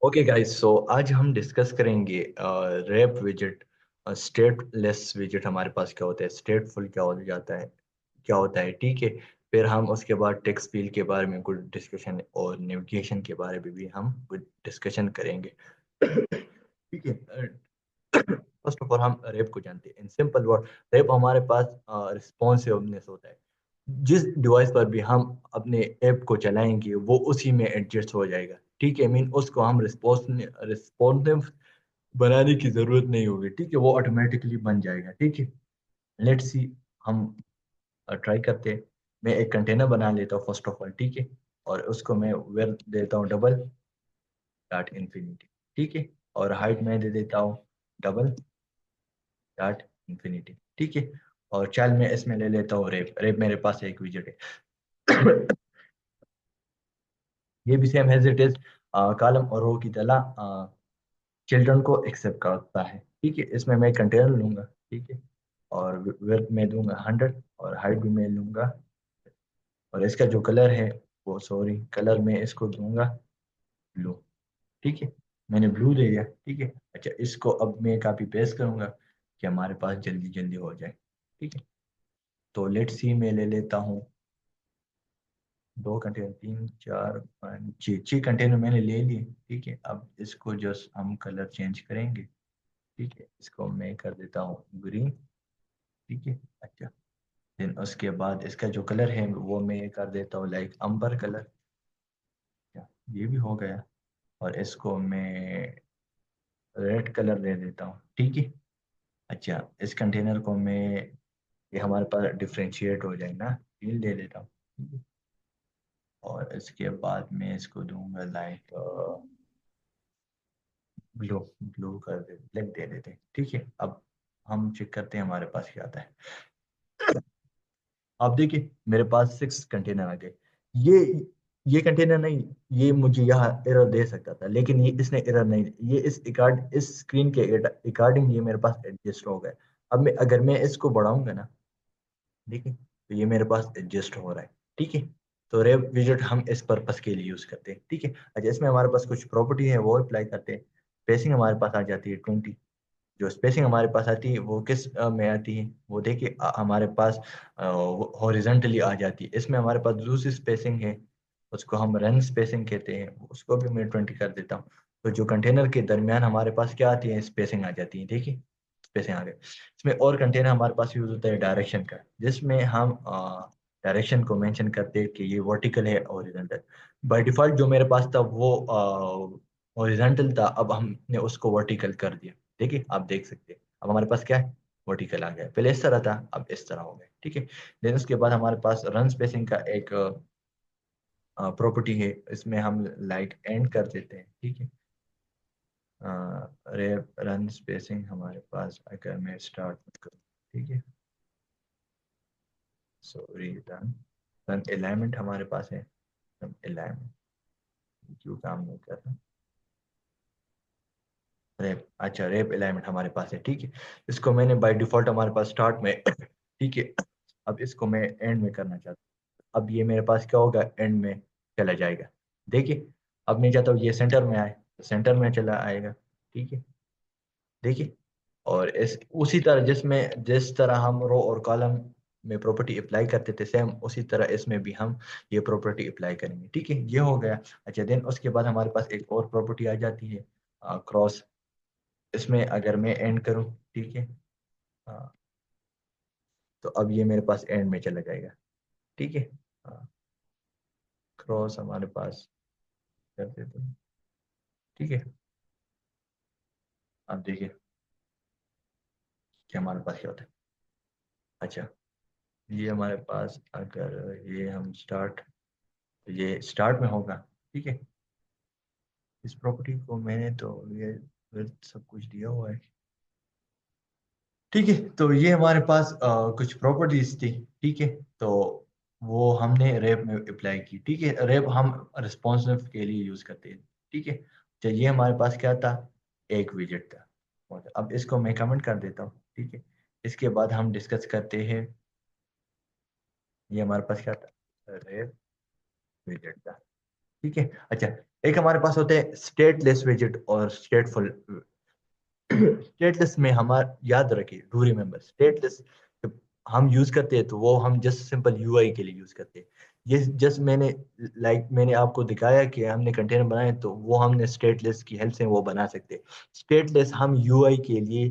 Okay guys, सो आज हम discuss करेंगे रैप विजेट। स्टेटलेस विजेट हमारे पास क्या होता है, स्टेटफुल क्या हो जाता है, क्या होता है। ठीक है, फिर हम उसके बाद टेक्स्ट फील्ड के बारे में कुछ डिस्कशन और नेविगेशन के बारे में भी हम कुछ डिस्कशन करेंगे। ठीक है। फर्स्ट ऑफ ऑल हम रैप को जानते हैं। इन सिंपल वर्ड, रैप हमारे पास रिस्पॉन्सिवनेस होता है। जिस डिवाइस पर भी हम अपने ऐप को चलाएंगे वो उसी में एडजस्ट हो जाएगा। ठीक है, मीन उसको हम रिस्पॉन्सिव बनाने की जरूरत नहीं होगी। ठीक है, वो ऑटोमेटिकली बन जाएगा। ठीक है, लेट्स सी, हम ट्राई करते हैं। मैं एक कंटेनर बना लेता हूँ फर्स्ट ऑफ ऑल। ठीक है, और उसको मैं वेयर देता हूँ डबल डॉट इन्फिनिटी। ठीक है, और हाइट में दे देता हूँ डबल डॉट इन्फिनिटी। ठीक है, और चाइल्ड में इसमें ले लेता हूँ रेप। रेप मेरे पास एक विजेट है। ये भी same as it is column और रो की तरह चिल्ड्रन को एक्सेप्ट करता है। ठीक है, इसमें मैं कंटेनर लूंगा। ठीक है, और विड्थ में दूंगा 100 और हाइट भी मैं लूंगा। और इसका जो कलर है, वो सॉरी, कलर में इसको दूंगा ब्लू। ठीक है, मैंने ब्लू दे दिया। ठीक है, अच्छा, इसको अब मैं कॉपी पेस्ट करूंगा कि हमारे पास जल्दी जल्दी हो जाए। ठीक है, तो लेट सी मैं ले लेता हूँ दो कंटेनर, तीन चार पाँच छः, छः कंटेनर मैंने ले लिए। ठीक है, अब इसको जस्ट हम कलर चेंज करेंगे। ठीक है, इसको मैं कर देता हूँ ग्रीन। ठीक है, अच्छा, देन उसके बाद इसका जो कलर है वो मैं कर देता हूँ लाइक अंबर कलर। ये भी हो गया, और इसको मैं रेड कलर दे देता हूँ। ठीक है, अच्छा, इस कंटेनर को मैं, ये हमारे पास डिफ्रेंशिएट हो जाए ना, फील दे देता हूँ। ठीक है, और इसके बाद मैं इसको दूंगा लाइक ब्लू। ब्लू कर दे, ब्लैक दे देते हैं। ठीक है, अब हम चेक करते हैं हमारे पास क्या आता है। आप देखिए, मेरे पास 6 कंटेनर आ गए। ये ये कंटेनर नहीं, ये मुझे यहाँ एरर दे सकता था, लेकिन ये इसने एरर नहीं, ये इस स्क्रीन के अकॉर्डिंग ये मेरे पास एडजस्ट हो गया। अब मैं, अगर मैं इसको बढ़ाऊंगा ना, देखिए, तो ये मेरे पास एडजस्ट हो रहा है। ठीक है, तो रेव विजेट हम इस पर्पस के लिए यूज करते हैं। ठीक है, अच्छा, इसमें हमारे पास कुछ प्रॉपर्टी है वो अप्लाई करते हैं। स्पेसिंग हमारे पास आ जाती है 20। जो स्पेसिंग हमारे पास आती है वो किस में आती है, वो देखिए, हमारे पास हॉरिजेंटली आ जाती है। इसमें हमारे पास दूसरी स्पेसिंग है, उसको हम रन स्पेसिंग कहते हैं, उसको भी मैं 20 कर देता हूँ। तो जो कंटेनर के दरमियान हमारे पास क्या आती है, स्पेसिंग आ जाती है। देखिए, स्पेसिंग आ गई। इसमें और कंटेनर हमारे पास यूज होता है डायरेक्शन का, जिसमें हम डायरेक्शन को मेंशन करते हैं कि ये वर्टिकल है हॉरिजॉन्टल। बाय डिफॉल्ट जो मेरे पास था वो हॉरिजॉन्टल था, अब हमने उसको वर्टिकल कर दिया। देखिए, आप देख सकते हैं, अब हमारे पास क्या है, वर्टिकल आ गया। पहले इस तरह था, अब इस तरह हो गया। ठीक है, देन उसके बाद हमारे पास रन स्पेसिंग का एक प्रॉपर्टी है, इसमें हम लाइक एंड कर देते हैं। ठीक है, रे रन स्पेसिंग हमारे पास, अगर मैं स्टार्ट करूँ, ठीक है, सॉरी, रन रन अलाइनमेंट हमारे पास है। रन अलाइनमेंट क्यों काम नहीं कर रहा, रैप, अच्छा, रैप अलाइनमेंट हमारे पास है। ठीक है, इसको मैंने बाय डिफॉल्ट हमारे पास स्टार्ट में ठीक है, अब इसको मैं एंड में करना चाहता हूँ। अब ये मेरे पास क्या होगा, एंड में चला जाएगा। देखिए, अब मैं चाहता हूँ ये सेंटर में आए, तो सेंटर में चला आएगा। ठीक है, देखिए, और इस उसी तरह जिस तरह हम रो और कॉलम में प्रॉपर्टी अप्लाई करते थे, सेम उसी तरह इसमें भी हम ये प्रॉपर्टी अप्लाई करेंगे। ठीक है, ये हो गया। अच्छा, देन उसके बाद हमारे पास एक और प्रॉपर्टी आ जाती है, क्रॉस। इसमें अगर मैं एंड करूं, ठीक है, हाँ, तो अब ये मेरे पास एंड में चला जाएगा। ठीक है, क्रॉस हमारे पास कर देते हैं। ठीक है, अब देखिए कि हमारे पास क्या होता है। अच्छा, ये हमारे पास अगर ये हम स्टार्ट, तो ये स्टार्ट में होगा। ठीक है, इस प्रॉपर्टी को मैंने तो ये सब कुछ दिया हुआ है। ठीक है, तो ये हमारे पास कुछ प्रॉपर्टीज थी। ठीक है, तो वो हमने रैप में अप्लाई की। ठीक है, रैप हम रिस्पॉन्सिव के लिए यूज करते हैं। ठीक है, तो ये हमारे पास क्या था, एक विजेट था। और अब इसको मैं कमेंट कर देता हूँ। ठीक है, इसके बाद हम डिस्कस करते हैं। ये हमारे पास क्या था, रैप विजेट था। ठीक है। अच्छा, एक हमारे पास होते हैं स्टेटलेस विजिट और स्टेटफुल। स्टेटलेस में हमारा याद रखिए, डू रिमेम्बर, स्टेटलेस जब हम यूज करते हैं तो वो हम जस्ट सिंपल यूआई के लिए यूज करते हैं। ये जस्ट मैंने मैंने आपको दिखाया कि हमने कंटेनर बनाए तो वो हमने स्टेटलेस की हेल्प से वो बना सकते हैं। स्टेटलेस हम यूआई के लिए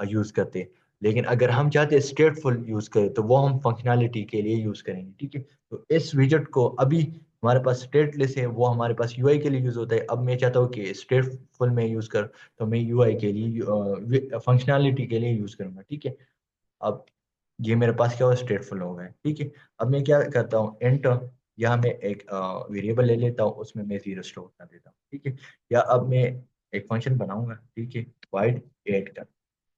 यूज करते हैं, लेकिन अगर हम चाहते हैं स्टेटफुल यूज करें तो वो हम फंक्शनैलिटी के लिए यूज करेंगे। ठीक है, तो इस विजेट को अभी हमारे पास स्टेटलेस है, वो हमारे पास यूआई के लिए यूज होता है। अब मैं चाहता हूँ कि स्टेटफुल में यूज कर, तो मैं यूआई के लिए फंक्शनैलिटी के लिए यूज करूंगा। ठीक है, अब ये मेरे पास क्या हो, स्टेटफुल हो गया। ठीक है, अब मैं क्या करता हूँ, एंटर, यहाँ मैं एक वेरिएबल ले लेता हूँ, उसमें मैं जीरो स्टोर कर देता हूँ। ठीक है, या अब मैं एक फंक्शन बनाऊंगा, ठीक है, वाइड एड का,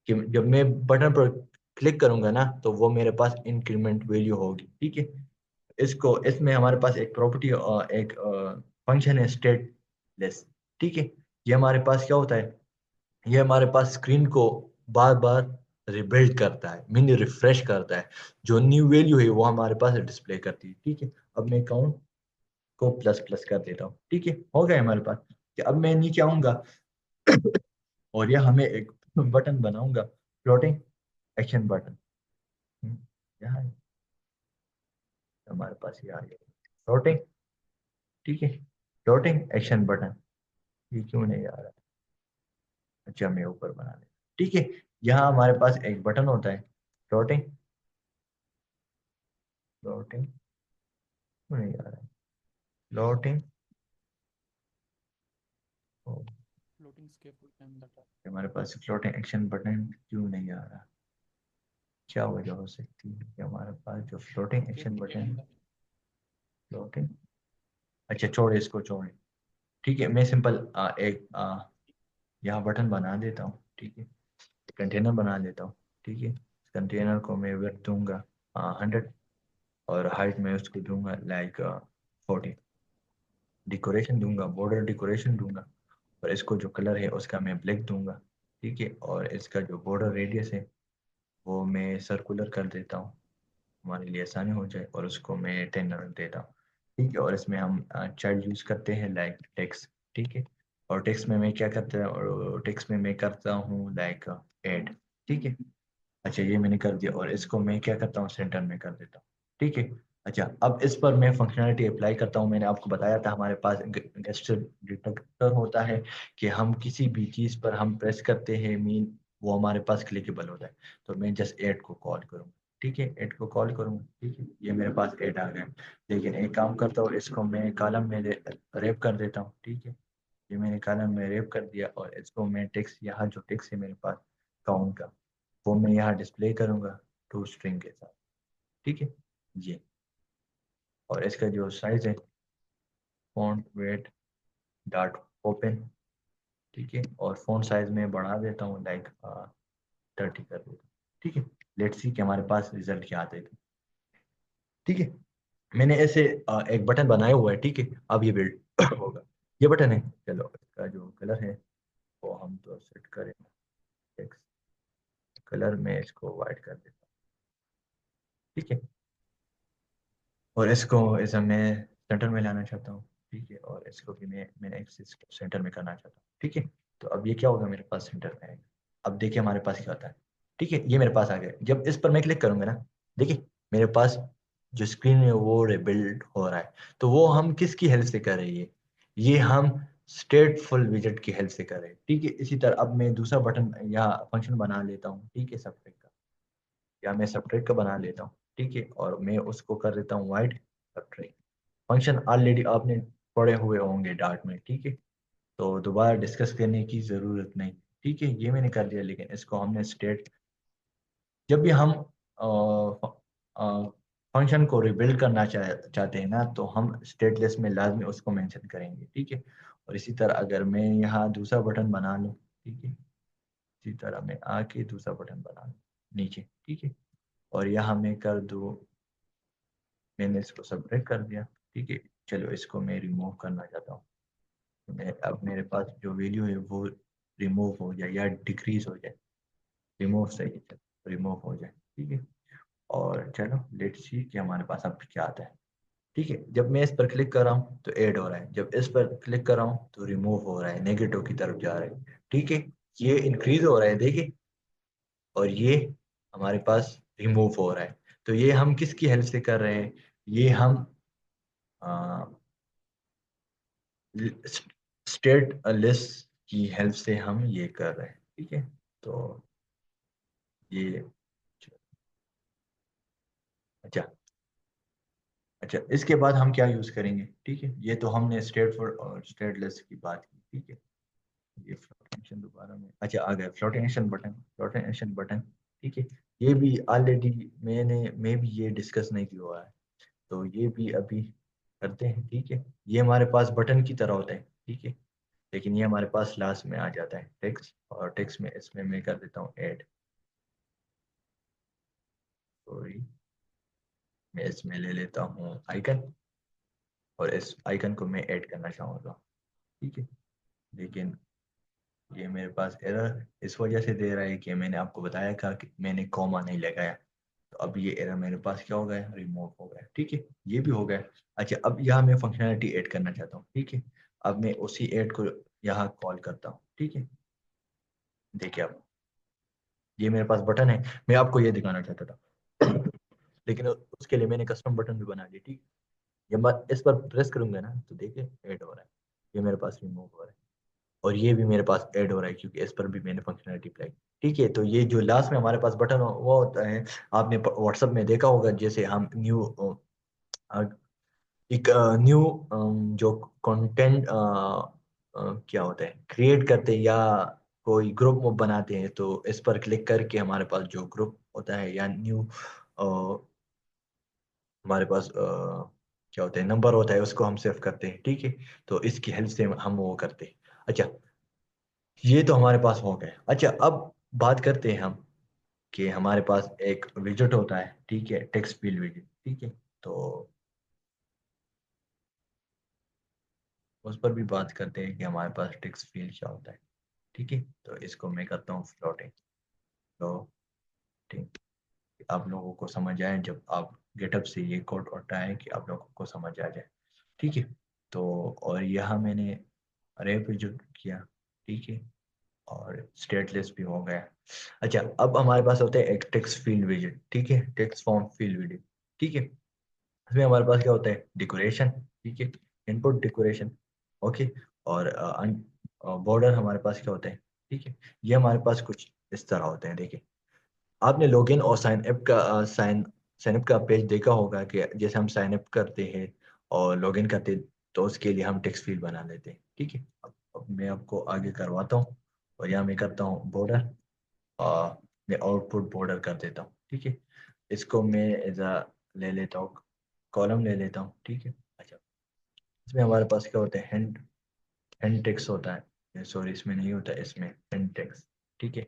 कि जब मैं बटन पर क्लिक करूंगा ना तो वो मेरे पास इंक्रीमेंट वैल्यू होगी। ठीक है, इसको इसमें हमारे पास एक प्रॉपर्टी, एक फंक्शन है स्टेटलेस। ठीक है, ये हमारे पास क्या होता है, ये हमारे पास स्क्रीन को बार बार रिबिल्ड करता है, मीन रिफ्रेश करता है, जो न्यू वैल्यू है वो हमारे पास डिस्प्ले करती है। ठीक है, अब मैं काउंट को प्लस प्लस कर देता हूँ। ठीक है, हो गया हमारे पास। कि अब मैं नीचे आऊंगा और यह हमें एक बटन बनाऊंगा, फ्लोटिंग एक्शन बटन। यहाँ है, हमारे पास ये आ गया फ्लोटिंग। ठीक है, फ्लोटिंग एक्शन बटन, ये क्यों नहीं आ रहा। अच्छा, मैं ऊपर बना ले। ठीक है, यहाँ हमारे पास एक बटन होता है फ्लोटिंग, फ्लोटिंग क्यों नहीं आ रहा है, floating, floating scape and data. हमारे पास फ्लोटिंग एक्शन बटन क्यों नहीं आ रहा, क्या वजह हो सकती है कि हमारे पास जो floating scape action button, and floating, अच्छा छोड़े इसको, छोड़े। ठीक है, मैं सिंपल एक यहाँ बटन बना देता हूँ। ठीक है, कंटेनर बना लेता हूँ। ठीक है, कंटेनर को मैं विड्थ दूंगा 100, और हाइट में उसको दूंगा लाइक 40, डेकोरेशन दूंगा, बॉर्डर डेकोरेशन दूंगा, और इसको जो कलर है उसका मैं ब्लैक दूंगा। ठीक है, और इसका जो बॉर्डर रेडियस है वो मैं सर्कुलर कर देता हूँ, हमारे लिए आसानी हो जाए, और उसको मैं 10 रख देता हूँ। ठीक है, और इसमें हम चाइल्ड यूज करते हैं लाइक टेक्स्ट। ठीक है, और टेक्स्ट में मैं क्या करता हूँ, और टेक्स्ट में मैं करता हूँ लाइक ऐड। ठीक है, अच्छा ये मैंने कर दिया, और इसको मैं क्या करता हूँ, सेंटर में कर देता हूँ। ठीक है, अच्छा अब इस पर मैं फंक्शनैलिटी अप्लाई करता हूँ। मैंने आपको बताया था हमारे पास गेस्चर डिटेक्टर होता है, कि हम किसी भी चीज़ पर हम प्रेस करते हैं, मीन वो हमारे पास क्लिकेबल होता है। तो मैं जस्ट ऐड को कॉल करूँगा। ठीक है, ऐड को कॉल करूँगा। ठीक है, ये मेरे पास ऐड आ गया। लेकिन एक काम करता हूँ, इसको मैं कॉलम में रैप कर देता हूँ। ठीक है, ये मैंने कॉलम में रैप कर दिया, और इसको मैं टेक्स्ट, यहाँ जो टेक्स्ट है मेरे पास काउंट का, वो मैं यहाँ डिस्प्ले करूंगा टू स्ट्रिंग के साथ। ठीक है जी, और इसका जो साइज है, फॉन्ट वेट डॉट ओपन। ठीक है, और फॉन्ट साइज में बढ़ा देता हूँ लाइक 30 कर देता हूँ। ठीक है, लेट्स सी कि हमारे पास रिजल्ट क्या आता है। ठीक है, मैंने ऐसे एक बटन बनाया हुआ है। ठीक है, अब ये बिल्ड होगा, ये बटन है। चलो इसका जो कलर है वो हम तो सेट करेंगे, कलर में इसको वाइट कर देता हूँ। ठीक है, और इसको ऐसा मैं सेंटर में लाना चाहता हूँ। ठीक है, और इसको भी मैं एक्सिस को सेंटर में करना चाहता हूँ। ठीक है, तो अब ये क्या होगा, मेरे पास सेंटर में आएगा। अब देखिए हमारे पास क्या होता है। ठीक है, ये मेरे पास आ गया। जब इस पर मैं क्लिक करूंगा ना, देखिए मेरे पास जो स्क्रीन है वो रिबिल्ड हो रहा है। तो वो हम किसकी हेल्प से कर रही है, ये हम स्टेटफुल विजेट की हेल्प से कर रहे हैं। ठीक है, इसी तरह अब मैं दूसरा बटन या फंक्शन बना लेता हूँ। ठीक है, सब्ट्रैक्ट का, या मैं सब्ट्रैक्ट का बना लेता हूँ। ठीक है, और मैं उसको कर देता हूँ वाइड सब्ट्रैक्ट। फंक्शन ऑलरेडी आपने पढ़े हुए होंगे डार्ट में। ठीक है, तो दोबारा डिस्कस करने की ज़रूरत नहीं। ठीक है, ये मैंने कर दिया, लेकिन इसको हमने स्टेट, जब भी हम फंक्शन को रिबिल्ड करना चाहते हैं ना, तो हम स्टेटलेस में लाजमी उसको मेंशन करेंगे। ठीक है, और इसी तरह अगर मैं यहाँ दूसरा बटन बना लूँ, ठीक है, इसी तरह मैं आके दूसरा बटन बना लूँ नीचे। ठीक है, और यहाँ मैं कर दूँ, मैंने इसको सब्ट्रैक्ट कर दिया। ठीक है, चलो इसको मैं रिमूव करना चाहता हूँ। मैं अब मेरे पास जो वैल्यू है वो रिमूव हो जाए या डिक्रीज हो जाए, रिमूव सही है, रिमूव हो जाए। ठीक है, और चलो लेट्स सी कि हमारे पास अब क्या आता है। ठीक है, जब मैं इस पर क्लिक कर रहा हूँ तो ऐड हो रहा है, जब इस पर क्लिक कर रहा हूँ तो रिमूव हो रहा है, नेगेटिव की तरफ जा रहा है। ठीक है, ये इंक्रीज हो रहा है देखिए, और ये हमारे पास रिमूव हो रहा है। तो ये हम किसकी हेल्प से कर रहे हैं? ये हम स्टेट लिस्ट की हेल्प से हम ये कर रहे हैं। ठीक है, तो ये अच्छा। अच्छा, इसके बाद हम क्या यूज करेंगे? ठीक है, ये तो हमने स्टेटफुल और स्टेटलेस की बात की। ठीक है, ये फ्लोटेशन दोबारा में अच्छा आ गया, फ्लोटेशन बटन, फ्लोटेशन बटन। ठीक है, ये भी ऑलरेडी मैं भी ये डिस्कस नहीं किया हुआ है, तो ये भी अभी करते हैं। ठीक है, ये हमारे पास बटन की तरह होता है। ठीक है, लेकिन ये हमारे पास लास्ट में आ जाता है टेक्स्ट, और टेक्स्ट में इसमें मैं कर देता हूँ ऐड। सॉरी, मैं इसमें ले लेता हूँ आइकन, और इस आइकन को मैं ऐड करना चाहूँगा। ठीक है, लेकिन ये मेरे पास एरर इस वजह से दे रहा है कि मैंने आपको बताया था कि मैंने कॉमा नहीं लगाया, तो अब ये एरर मेरे पास क्या हो गया, रिमूव हो गया। ठीक है, ये भी हो गया। अच्छा, अब यहाँ मैं फंक्शनैलिटी ऐड करना चाहता हूँ। ठीक है, अब मैं उसी ऐड को यहाँ कॉल करता हूँ। ठीक है, देखिए अब ये मेरे पास बटन है, मैं आपको ये दिखाना चाहता था लेकिन उसके लिए मैंने कस्टम बटन भी बना लिया। ठीक, जब मैं इस पर प्रेस करूंगा ना तो देखिए ऐड हो रहा है, ये मेरे पास रिमूव हो रहा है, और ये भी मेरे पास ऐड हो रहा है क्योंकि इस पर भी मैंने फंक्शनलिटी अप्लाई। ठीक है, तो ये जो लास्ट में हमारे पास बटन वो होता है, आपने व्हाट्सएप में देखा होगा, जैसे हम न्यू एक न्यू जो कंटेंट क्या होता है क्रिएट करते हैं, या कोई ग्रुप बनाते हैं, तो इस पर क्लिक करके हमारे पास जो ग्रुप होता है या न्यू हमारे पास क्या होता है नंबर होता है, उसको हम सेव करते हैं। ठीक है, तो इसकी हेल्प से हम वो करते हैं। अच्छा, ये तो हमारे पास हो गया। अच्छा, अब बात करते हैं हम कि हमारे पास एक विजेट होता है। ठीक है, टेक्स्ट फील्ड विजेट। ठीक है, तो उस पर भी बात करते हैं कि हमारे पास टेक्स्ट फील्ड क्या होता है। ठीक है, तो इसको मैं करता हूँ फ्लोटिंग। तो ठीक, आप लोगों को समझ आए, जब आप गेटअप से ये कोड उठाएं कि आप लोगों को समझ आ जाए। ठीक है, तो और यहाँ मैंने अरे विजेट किया। ठीक है, और स्टेटलेस भी हो गया। अच्छा, अब हमारे पास होता है एक टेक्स्ट फील्ड विजेट। ठीक है, टेक्स्ट फॉर्म फील्ड विजेट। ठीक है, इसमें हमारे पास क्या होता है, डेकोरेशन। ठीक है, इनपुट डेकोरेशन। ओके, और बॉर्डर हमारे पास क्या होता है। ठीक है, ये हमारे पास कुछ इस तरह होते हैं। देखिए, आपने लॉगिन और साइन अप का पेज देखा होगा कि जैसे हम साइन अप करते हैं और लॉगिन करते हैं, तो उसके लिए हम टेक्स्ट फील्ड बना लेते हैं। ठीक है, अब मैं आपको आगे करवाता हूँ, और यहाँ मैं करता हूँ बॉर्डर, और मैं आउटपुट बॉर्डर कर देता हूँ। ठीक है, इसको मैं एज अ ले लेता हूँ, कॉलम ले लेता हूँ। ठीक है, अच्छा, इसमें हमारे पास क्या होता है, हैंड हैंड टेक्स्ट होता है, सॉरी इसमें नहीं होता, इसमें हैंड टेक्स्ट। ठीक है,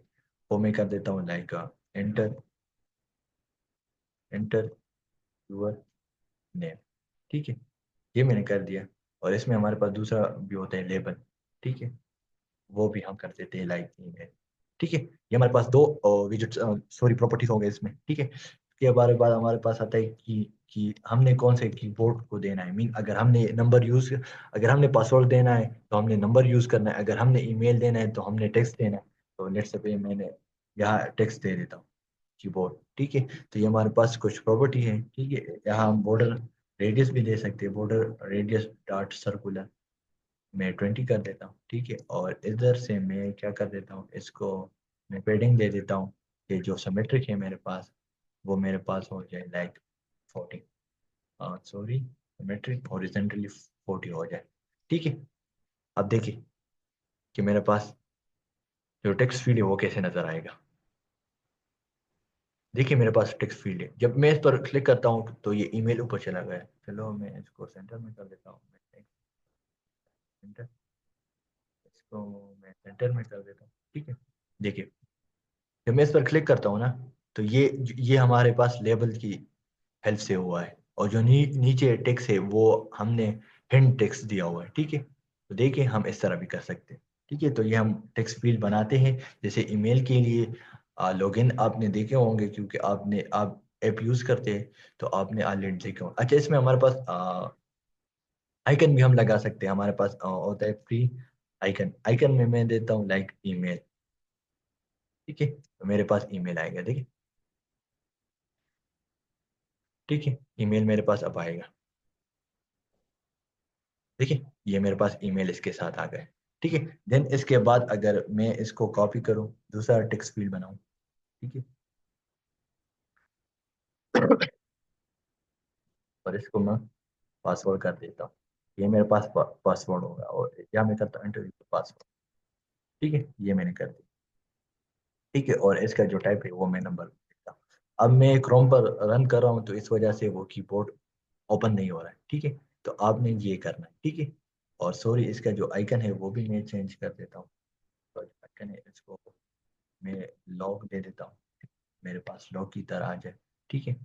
वो मैं कर देता हूँ like enter, enter your name. ठीक है, ये मैंने कर दिया। और इसमें हमारे पास दूसरा भी होता है लेबल। ठीक है, वो भी हम कर देते हैं लाइक ईमेल। ठीक है, ये हमारे पास दो विजिट सॉरी प्रॉपर्टीज हो गए इसमें। ठीक है, इसके बारे बाद हमारे पास आता है कि हमने कौन से कीबोर्ड को देना है। मीन अगर हमने पासवर्ड देना है तो हमने नंबर यूज करना है, अगर हमने ईमेल देना है तो हमने टेक्स्ट देना है। तो लेट्स सपोज मैंने यहाँ टेक्स्ट दे देता हूँ कीबोर्ड। ठीक है, तो ये हमारे पास कुछ प्रॉपर्टी है। ठीक है, यहाँ हम बॉर्डर रेडियस भी दे सकते हैं, बॉर्डर रेडियस डॉट सर्कुलर मैं 20 कर देता हूँ। ठीक है, और इधर से मैं क्या कर देता हूँ, इसको मैं पेडिंग दे देता हूँ कि जो सिमेट्रिक है मेरे पास, वो मेरे पास हो जाए लाइक 40, सॉरी सिमेट्रिक हॉरिजॉन्टली 40 हो जाए। ठीक है, अब देखिए कि मेरे पास जो टेक्स्ट फील्ड है वो कैसे नजर आएगा। देखिए, मेरे पास टेक्स्ट फील्ड है, जब मैं इस पर क्लिक करता हूँ तो ये ईमेल ऊपर चला गया। चलो मैं इसको सेंटर में कर देता हूँ, सेंटर, इसको मैं सेंटर में कर देता हूँ। ठीक है, देखिए जब मैं इस पर क्लिक करता हूँ ना, तो ये हमारे पास लेबल की हेल्प से हुआ है, और जो नीचे टेक्स्ट है वो हमने हिंट टेक्स्ट दिया हुआ है। ठीक है, तो देखिए हम इस तरह भी कर सकते हैं। ठीक है, तो ये हम टेक्स्ट फील्ड बनाते हैं, जैसे ईमेल के लिए लॉगिन आपने देखे होंगे, क्योंकि आप ऐप यूज करते हैं तो आपने ऑलरेडी देखा होगा। अच्छा, इसमें हमारे पास आइकन भी हम लगा सकते हैं। हमारे पास होता है फ्री आइकन। आइकन में मैं देता हूँ लाइक ईमेल। ठीक है, तो मेरे पास ईमेल आएगा। देखिए, ठीक है, ईमेल मेरे पास अब आएगा। देखिए, ये मेरे पास ईमेल इसके साथ आ गए। ठीक है, देन इसके बाद अगर मैं इसको कॉपी करूँ, दूसरा टेक्स्ट फील्ड बनाऊं, ठीक है, और इसको मैं पासवर्ड कर देता हूँ। ये मेरे पास पासवर्ड होगा, और या मैं करता हूँ इंटरव्यू पासवर्ड। ठीक है, ये मैंने कर दिया। ठीक है, और इसका जो टाइप है वो मैं नंबर देता हूँ। अब मैं क्रोम पर रन कर रहा हूँ, तो इस वजह से वो कीबोर्ड ओपन नहीं हो रहा है। ठीक है, तो आपने ये करना है। ठीक है, और सॉरी, इसका जो आइकन है वो भी मैं चेंज कर देता हूँ। तो आइकन है, इसको मैं लॉग दे देता हूँ, मेरे पास लॉग की तरह आ जाए। ठीक है,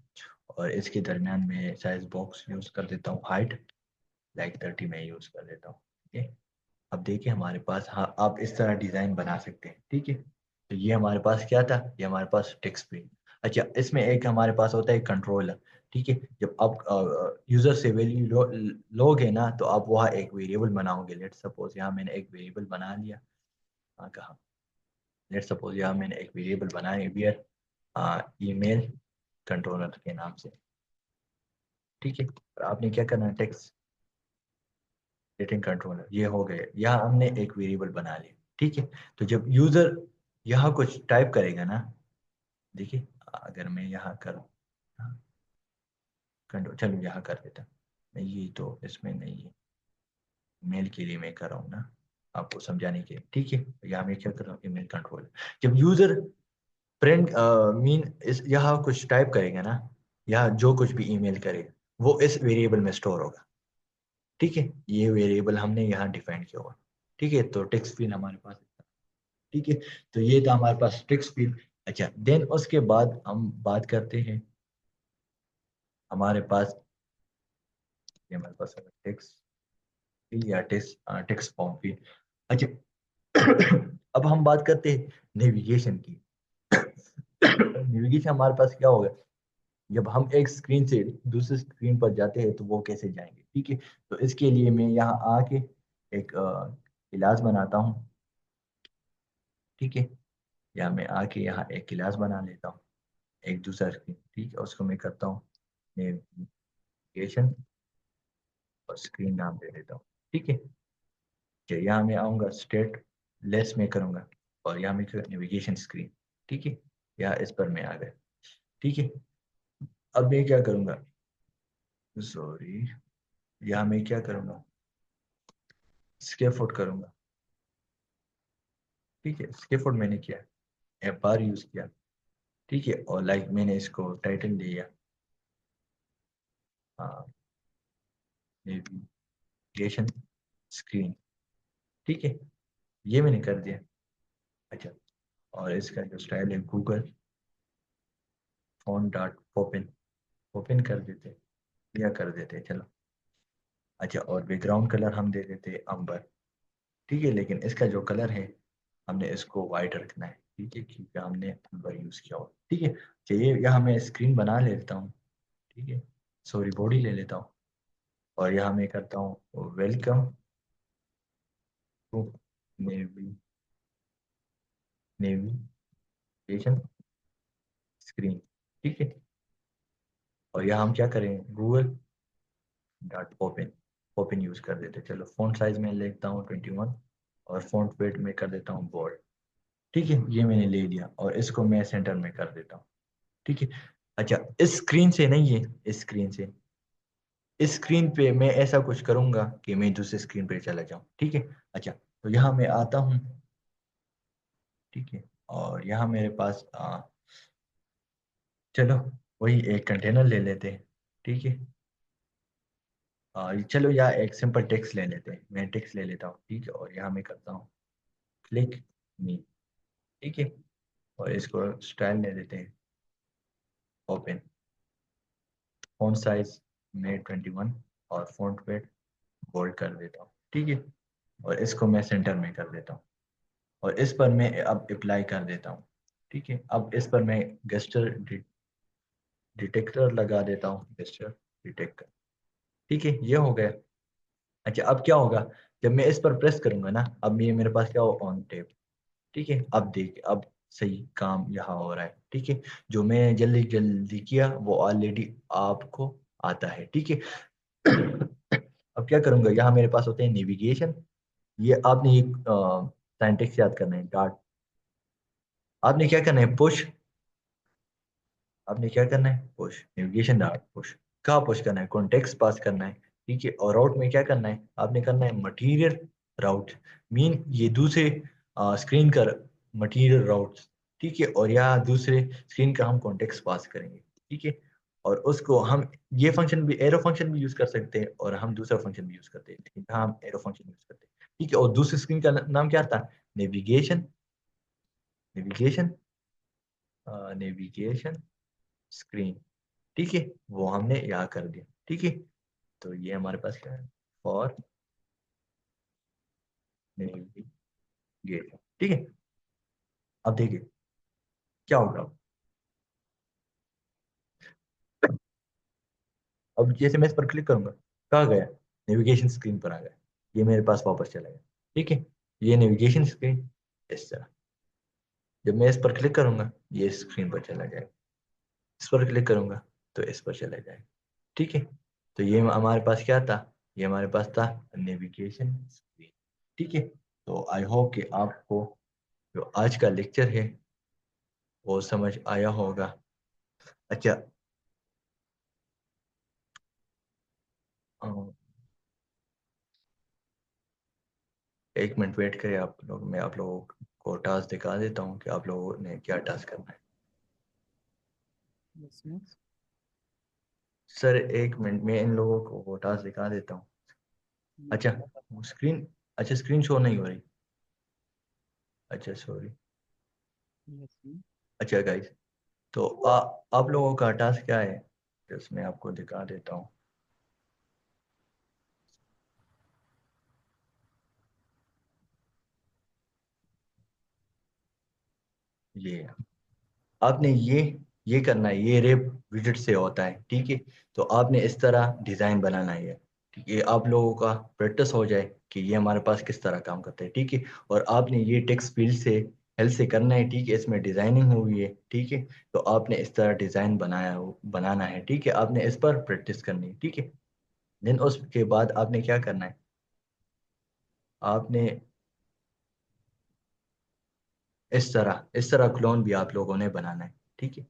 और इसके दरमियान में साइज बॉक्स यूज कर देता हूँ, हाइट लाइक 30 में यूज कर देता हूँ। ठीक है, अब देखिए हमारे पास, हाँ, आप इस तरह डिजाइन बना सकते हैं। ठीक है, तो ये हमारे पास क्या था, ये हमारे पास टेक्स्ट प्रिंट। अच्छा, इसमें एक हमारे पास होता है कंट्रोलर। ठीक है, जब आप यूजर से वैल्यू लोगे ना, तो आप वहाँ एक वेरिएबल बनाओगे। लेट सपोज यहाँ मैंने एक वेरिएबल बना लिया। हाँ, कहा, लेट सपोज यहाँ मैंने एक वेरिएबल बनाया, बियर ईमेल कंट्रोलर के नाम से। ठीक है, और आपने क्या करना है, टेक्स्ट रेटिंग कंट्रोलर, ये हो गए। यहाँ हमने एक वेरिएबल बना लिया। ठीक है, तो जब यूजर यहाँ कुछ टाइप करेगा ना, देखिए, अगर मैं यहाँ करूँ, कंट्रोल, चलो यहाँ कर देता। नहीं, ये तो इसमें नहीं है, मेल के लिए मैं कर रहा हूँ ना, आपको समझाने के लिए। ठीक है, यहाँ मैं क्या कर रहा हूँ, ईमेल कंट्रोलर। जब यूजर प्रिंट मीन इस यहाँ कुछ टाइप करेगा ना, या जो कुछ भी ईमेल करेगा, वो इस वेरिएबल में स्टोर होगा। ठीक है, ये वेरिएबल हमने यहाँ डिफाइन किया हुआ। ठीक है, तो टेक्स्ट फील्ड हमारे पास। ठीक है, तो ये था हमारे पास टेक्स्ट फील्ड। अच्छा, देन उसके बाद हम बात करते हैं, हमारे पास, ये हमारे पास टेक्स्ट फील्ड या टेक्स्ट फॉर्म फील्ड। अच्छा, अब हम बात करते हैं नेविगेशन की। नेविगेशन हमारे पास क्या होगा, जब हम एक स्क्रीन से दूसरी स्क्रीन पर जाते हैं तो वो कैसे जाएंगे। ठीक है, तो इसके लिए मैं यहाँ आके एक क्लास बनाता हूँ। ठीक है, या मैं आके यहाँ एक क्लास बना लेता हूँ, एक दूसरा स्क्रीन। ठीक है, उसको मैं करता हूँ नेविगेशन, और स्क्रीन नाम दे देता हूँ। ठीक है, तो यहाँ मैं आऊँगा, स्टेट लेस में करूँगा, और यहाँ मैं नेविगेशन स्क्रीन। ठीक है, या इस पर मैं आ गया। ठीक है, अब मैं क्या करूँगा, सॉरी, यहाँ मैं क्या करूँगा, स्कैफोल्ड करूँगा। ठीक है, स्कैफोल्ड मैंने किया, एफ बार यूज़ किया। ठीक है, और लाइक मैंने इसको टाइटल दिया, नेविगेशन स्क्रीन। ठीक है, ये मैंने कर दिया। अच्छा, और इसका जो स्टाइल है, Google phone dot open, open कर देते या कर देते, चलो। अच्छा, और बैकग्राउंड कलर हम दे देते अंबर। ठीक है, लेकिन इसका जो कलर है, हमने इसको वाइट रखना है। ठीक है, क्योंकि हमने अंबर यूज़ किया हुआ। ठीक है, चलिए यहाँ मैं स्क्रीन बना लेता हूँ। ठीक है, सॉरी, बॉडी ले लेता हूँ, और यहाँ मैं करता हूँ वेलकम टू नेविगेशन स्क्रीन। ठीक है, और यहाँ हम क्या करें, Google dot open, open use कर देते। चलो, फॉन्ट साइज में लेता हूँ 21, और फॉन्ट वेट में कर देता हूँ बोल्ड। ठीक है, ये मैंने ले लिया, और इसको मैं सेंटर में कर देता हूँ। ठीक है, अच्छा, इस स्क्रीन से नहीं है, इस स्क्रीन से, इस स्क्रीन पे मैं ऐसा कुछ करूंगा कि मैं दूसरे स्क्रीन पे चला जाऊं। ठीक है, अच्छा, तो यहाँ मैं आता हूँ। ठीक है, और यहाँ मेरे पास चलो, वही एक कंटेनर ले लेते हैं। ठीक है, चलो, या एक सिंपल टेक्स्ट ले लेते हैं, मैं टेक्स्ट ले लेता हूँ। ठीक है, और यहाँ मैं करता हूँ क्लिक मी। ठीक है, और इसको स्टाइल ले देते हैं ओपन, फॉन्ट साइज में 21, और फॉन्ट वेट बोल्ड कर देता हूँ। ठीक है, और इसको मैं सेंटर में कर देता हूँ, और इस पर मैं अब अप्लाई कर देता हूँ। ठीक है, अब इस पर मैं गेस्टर डिटेक्टर लगा देता हूँ, मिस्टर डिटेक्टर। ठीक है, ये हो गया। अच्छा, अब क्या होगा, जब मैं इस पर प्रेस करूंगा ना, अब ये मेरे पास क्या हो, ऑन टेप। ठीक है, अब देख, अब सही काम यहाँ हो रहा है। ठीक है, जो मैं जल्दी जल्दी किया वो ऑलरेडी आपको आता है। ठीक है। अब क्या करूंगा, यहाँ मेरे पास होते हैं नेविगेशन। ये आपने ये सिंटेक्स याद करना है, डॉट। आपने क्या करना है, पुश। आपने क्या करना है, पुश, नेविगेशन डॉट पुश। कहाँ पुश करना है, कॉन्टेक्स्ट पास करना है। ठीक है, और राउट में क्या करना है, आपने करना है मटीरियल राउट। मीन ये दूसरे स्क्रीन का मटीरियल राउट। ठीक है, और यहाँ दूसरे स्क्रीन का हम कॉन्टेक्स्ट पास करेंगे। ठीक है, और उसको हम ये फंक्शन भी, एरो फंक्शन भी यूज कर सकते हैं, और हम दूसरा फंक्शन भी यूज करते हैं, लेकिन यहाँ हम एरो फंक्शन यूज करते हैं। ठीक है, और दूसरी स्क्रीन का नाम क्या था, नेविगेशन। Navigation, navigation screen. ठीक है, वो हमने यहाँ कर दिया। ठीक है, तो ये हमारे पास क्या है, फॉर नेविगेशन। ठीक है, अब देखिए क्या होगा। अब जैसे मैं इस पर क्लिक करूंगा, कहाँ गया, नेविगेशन स्क्रीन पर आ गया। ये मेरे पास वापस चला गया। ठीक है, ये नेविगेशन स्क्रीन इस तरह। जब मैं इस पर क्लिक करूंगा, ये स्क्रीन पर चला जाएगा। इस पर क्लिक करूंगा तो इस पर चला जाएगा। ठीक है, तो ये हमारे पास क्या था, ये हमारे पास था नेविगेशन स्क्रीन। ठीक है, तो आई होप कि आपको जो आज का लेक्चर है वो समझ आया होगा। अच्छा, अ, एक मिनट वेट करिए आप लोग, मैं आप लोगों को टास्क दिखा देता हूँ कि आप लोगों ने क्या टास्क करना है। Yes, miss. सर एक मिनट में इन लोगों को वो टास्क दिखा देता हूँ। Yes, अच्छा, वो स्क्रीन, अच्छा स्क्रीन शो नहीं हो रही। अच्छा सॉरी। yes, miss. अच्छा गाइस, तो आप लोगों का टास्क क्या है, इसमें आपको दिखा देता हूँ। ये आपने ये करना है, ये रेप विजिट से होता है। ठीक है, तो आपने इस तरह डिजाइन बनाना है। ठीक है, आप लोगों का प्रैक्टिस हो जाए कि ये हमारे पास किस तरह काम करता है। ठीक है, और आपने ये टेक्स्ट फील्ड से हेल्प से करना है। ठीक है, इसमें डिजाइनिंग हुई है। ठीक है, तो आपने इस तरह डिजाइन बनाना है। ठीक है, आपने इस पर प्रैक्टिस करनी है। ठीक है, देन उसके बाद आपने क्या करना है, आपने इस तरह क्लोन भी आप लोगों ने बनाना है। ठीक है,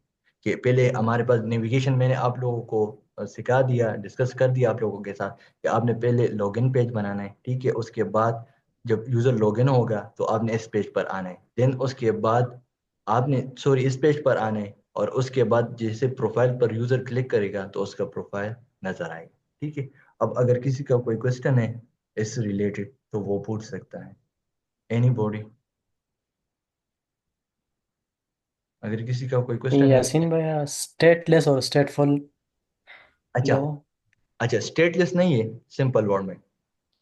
कि पहले हमारे पास नेविगेशन मैंने आप लोगों को सिखा दिया, डिस्कस कर दिया आप लोगों के साथ कि आपने पहले लॉगिन पेज बनाना है। ठीक है, उसके बाद जब यूज़र लॉगिन होगा तो आपने इस पेज पर आना है। देन उसके बाद आपने सॉरी इस पेज पर आना है, और उसके बाद जैसे प्रोफाइल पर यूज़र क्लिक करेगा तो उसका प्रोफाइल नज़र आएगा। ठीक है, अब अगर किसी का कोई क्वेश्चन है इस रिलेटेड तो वो पूछ सकता है, एनी बॉडी। अगर किसी का कोई क्वेश्चन है। यासीन भैया, स्टेटलेस और स्टेटफुल अच्छा, लो। अच्छा स्टेटलेस नहीं है, सिंपल वर्ड में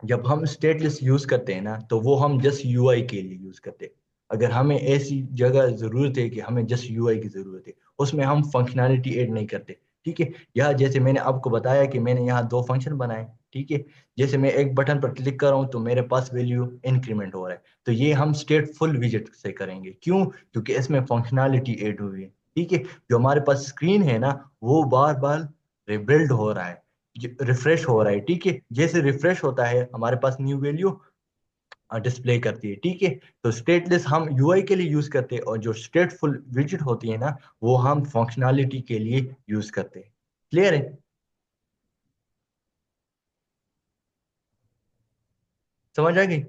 जब हम स्टेटलेस यूज करते हैं ना, तो वो हम जस्ट यूआई के लिए यूज करते हैं। अगर हमें ऐसी जगह जरूरत है कि हमें जस्ट यूआई की जरूरत है, उसमें हम फंक्शनैलिटी ऐड नहीं करते। ठीक है, यहाँ जैसे मैंने आपको बताया कि मैंने यहाँ दो फंक्शन बनाए। ठीक है, जैसे मैं एक बटन पर क्लिक कर रहा हूँ तो मेरे पास वैल्यू इंक्रीमेंट हो रहा है, तो ये हम स्टेटफुल विजिट से करेंगे। क्यों, क्योंकि इसमें फंक्शनैलिटी ऐड हुई है। ठीक है, जो हमारे पास स्क्रीन है ना, वो बार बार रिबिल्ड हो रहा है, रिफ्रेश हो रहा है। ठीक है, जैसे रिफ्रेश होता है हमारे पास न्यू वैल्यू डिस्प्ले करती है। ठीक है, तो स्टेटलेस हम यूआई के लिए यूज करते हैं, और जो स्टेटफुल विजिट होती है ना, वो हम फंक्शनैलिटी के लिए यूज करते हैं। क्लियर है, समझ आ गई।